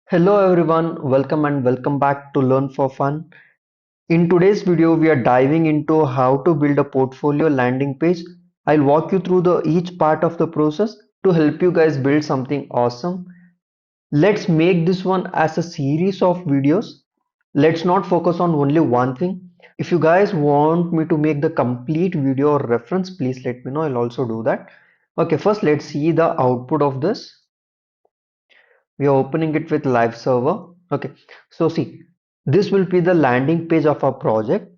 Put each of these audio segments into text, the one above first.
Hello everyone, welcome back to Learn for Fun. In today's video, we are diving into how to build a portfolio landing page. I'll walk you through each part of the process to help you guys build something awesome. Let's make this one as a series of videos. Let's not focus on only one thing. If you guys want me to make the complete video or reference, please let me know. I'll also do that. Okay, first let's see the output of this. We are opening it with live server. Okay, so see, this will be the landing page of our project.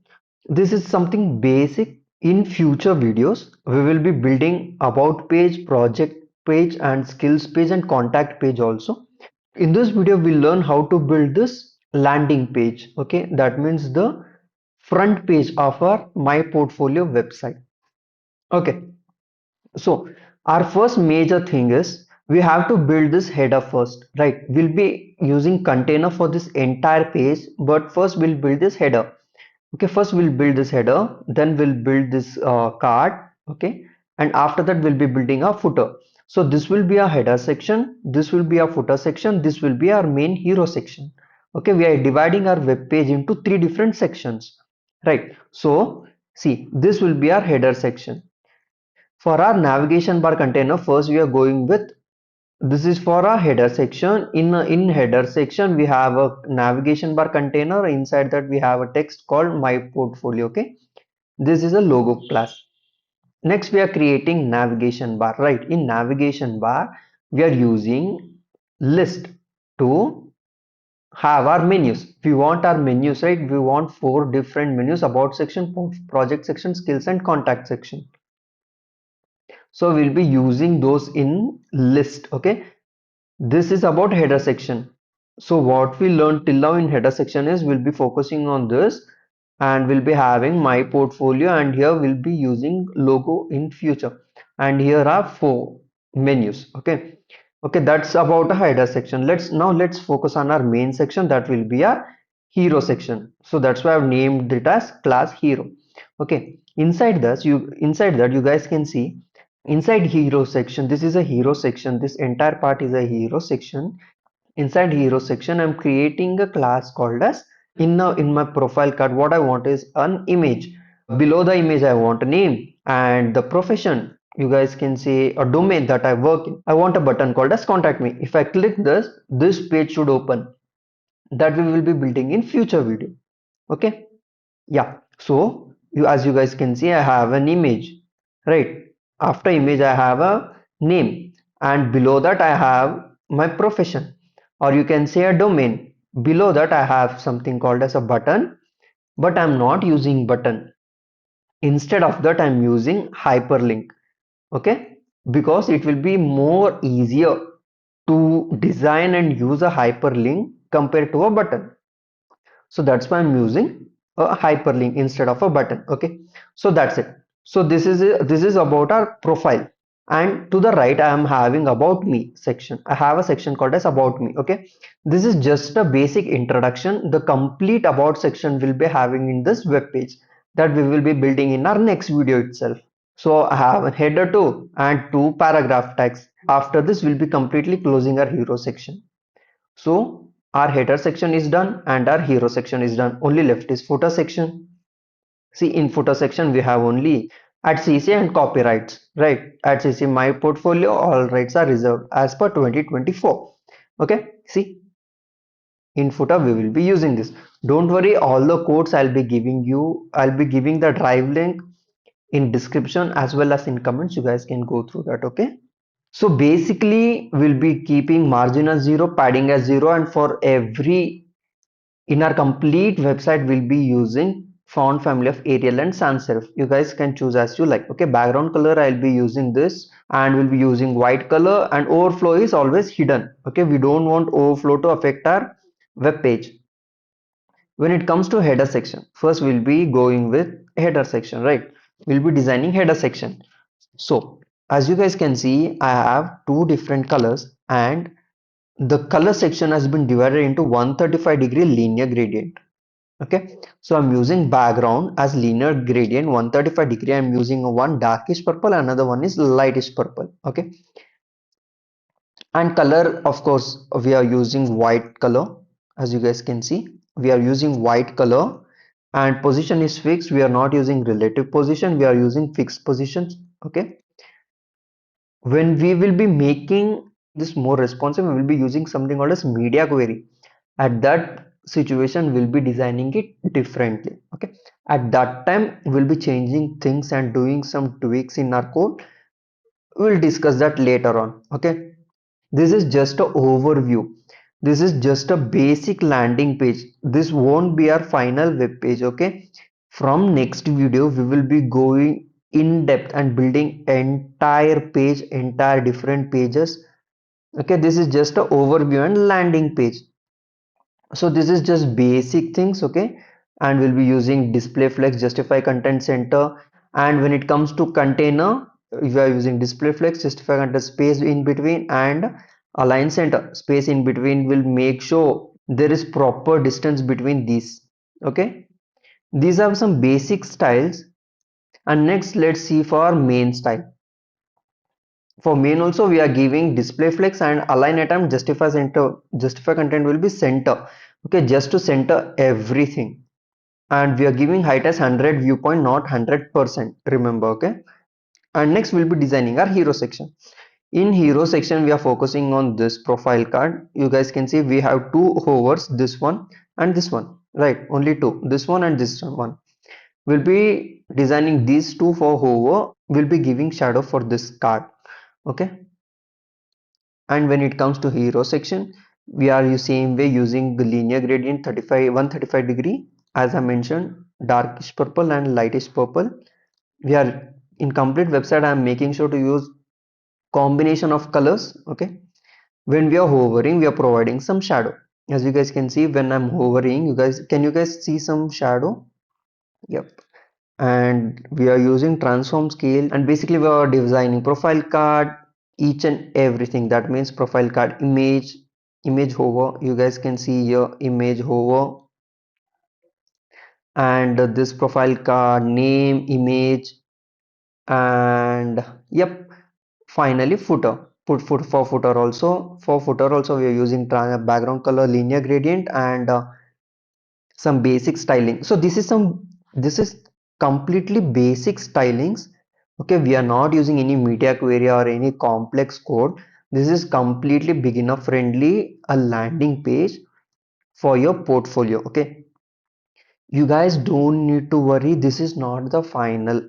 This is something basic. In future videos we will be building about page, project page, and skills page, and contact page also. In this video we'll learn how to build this landing page. Okay, that means the front page of our my portfolio website. Okay, so our first major thing is we have to build this header first, right? We'll be using container for this entire page, but first we'll build this header. Okay, first we'll build this header, then we'll build this card. Okay, and after that we'll be building a footer. So this will be a header section, this will be a footer section, this will be our main hero section. Okay, we are dividing our web page into three different sections, right? So see, this will be our header section. For our navigation bar container, first we are going with, this is for our header section. In header section we have a navigation bar container. Inside that we have a text called my portfolio. Okay, this is a logo class. Next we are creating navigation bar, right? In navigation bar we are using list to have our menus. We want our menus, right? We want four different menus: about section, project section, skills, and contact section. So we'll be using those in list. Okay, this is about header section. So what we learned till now in header section is we'll be focusing on this, and we'll be having my portfolio, and here we'll be using logo in future, and here are four menus. Okay, okay, that's about a header section. Let's focus on our main section, that will be our hero section. So that's why I've named it as class hero. Okay, inside that you guys can see, inside hero section, this is a hero section, this entire part is a hero section. Inside hero section I'm creating a class called as, in my profile card, what I want is an image. Below the image I want a name and the profession. You guys can see a domain that I work in. I want a button called as contact me. If I click this page should open, that we will be building in future video. Okay, yeah. So as you guys can see, I have an image, right? After image I have a name, and below that I have my profession, or you can say a domain. Below that I have something called as a button, but I'm not using button. Instead of that I'm using hyperlink. Okay, because it will be more easier to design and use a hyperlink compared to a button. So that's why I'm using a hyperlink instead of a button. Okay, so that's it. So this is about our profile, and to the right I am having about me section. I have a section called as about me. Okay, this is just a basic introduction. The complete about section will be having in this web page that we will be building in our next video itself. So I have a header 2 and two paragraph tags. After this we'll be completely closing our hero section. So our header section is done and our hero section is done. Only left is footer section. See, in footer section we have only at CC and copyrights, right? At CC my portfolio, all rights are reserved as per 2024. Okay, see, in footer we will be using this. Don't worry, all the codes I'll be giving you, I'll be giving the drive link in description as well as in comments. You guys can go through that. Okay, so basically we'll be keeping margin as 0, padding as 0, and for every, in our complete website we'll be using font family of Arial and sans serif. You guys can choose as you like. Okay, background color I'll be using this, and we'll be using white color, and overflow is always hidden. Okay, we don't want overflow to affect our web page. When it comes to header section, first we'll be going with header section, right? We'll be designing header section. So as you guys can see, I have two different colors, and the color section has been divided into 135-degree linear gradient. Okay, so I'm using background as linear gradient 135 degree. I'm using one darkish purple, another one is lightish purple. Okay, And color, of course, we are using white color. As you guys can see, we are using white color. And position is fixed. We are not using relative position, we are using fixed positions. Okay, when we will be making this more responsive, we will be using something called as media query. At that situation, we'll be designing it differently. Okay, at that time we'll be changing things and doing some tweaks in our code. We'll discuss that later on. Okay, this is just an overview. This is just a basic landing page. This won't be our final web page. Okay, from next video we will be going in depth and building entire page, entire different pages. Okay, this is just a overview and landing page. So this is just basic things. Okay, and we'll be using display flex, justify content center. And when it comes to container, we are using display flex, justify content, space in between, and align center. Space in between will make sure there is proper distance between these. Okay, these are some basic styles. And next, let's see for main style. For main also, we are giving display flex and align item, justify center. Justify content will be center. Okay, just to center everything. And we are giving height as 100 viewpoint, not 100%, remember. Okay, and next we'll be designing our hero section. In hero section, we are focusing on this profile card. You guys can see we have two hovers, this one and this one, right? Only two, this one and this one. We'll be designing these two for hover. We'll be giving shadow for this card. Okay, and when it comes to hero section, we are same way using the linear gradient 35 135 degree. As I mentioned, darkish purple and lightish purple. We are in complete website, I am making sure to use combination of colors. Okay, when we are hovering, we are providing some shadow. As you guys can see, when I'm hovering, you guys see some shadow? Yep. And we are using transform scale, and basically we are designing profile card, each and everything. That means profile card image, image hover. You guys can see here image hover, and this profile card name image. And yep, finally footer. Put foot for footer also. For footer also, we are using background color, linear gradient, and some basic styling. So this is completely basic stylings. Okay, we are not using any media query or any complex code. This is completely beginner friendly, a landing page for your portfolio. Okay, you guys don't need to worry, this is not the final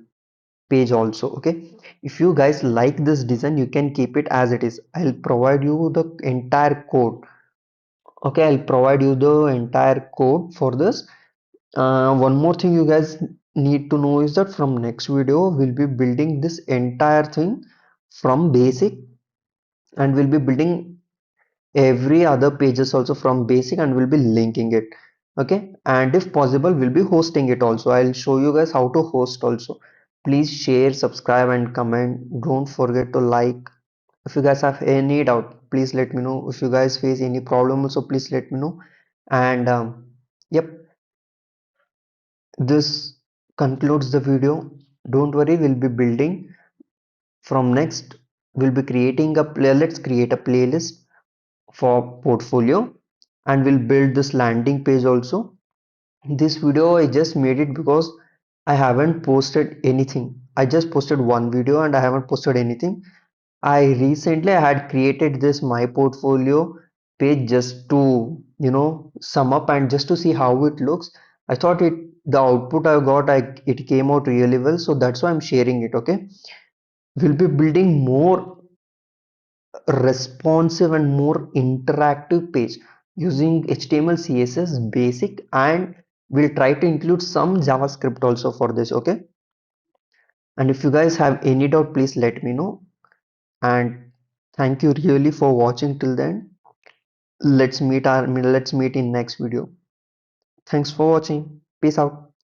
page also. Okay, if you guys like this design, you can keep it as it is. I'll provide you the entire code. Okay, I'll provide you the entire code for this. One more thing you guys need to know is that from next video we'll be building this entire thing from basic, and we'll be building every other pages also from basic, and we'll be linking it. Okay, and if possible we'll be hosting it also. I'll show you guys how to host also. Please share, subscribe and comment. Don't forget to like. If you guys have any doubt, please let me know. If you guys face any problem also, please let me know. And yep, this concludes the video. Don't worry, we'll be building from next. We'll be creating a play. Let's create a playlist for portfolio, and we'll build this landing page also. This video I just made it because I haven't posted anything. I just posted one video and I haven't posted anything. I had created this my portfolio page just to, sum up and just to see how it looks. I thought the output I got, it came out really well, so that's why I'm sharing it. Okay, we'll be building more responsive and more interactive page using HTML, CSS basic, and we'll try to include some JavaScript also for this. Okay, and if you guys have any doubt, please let me know. And thank you really for watching till then. Let's meet in next video. Thanks for watching. Peace out.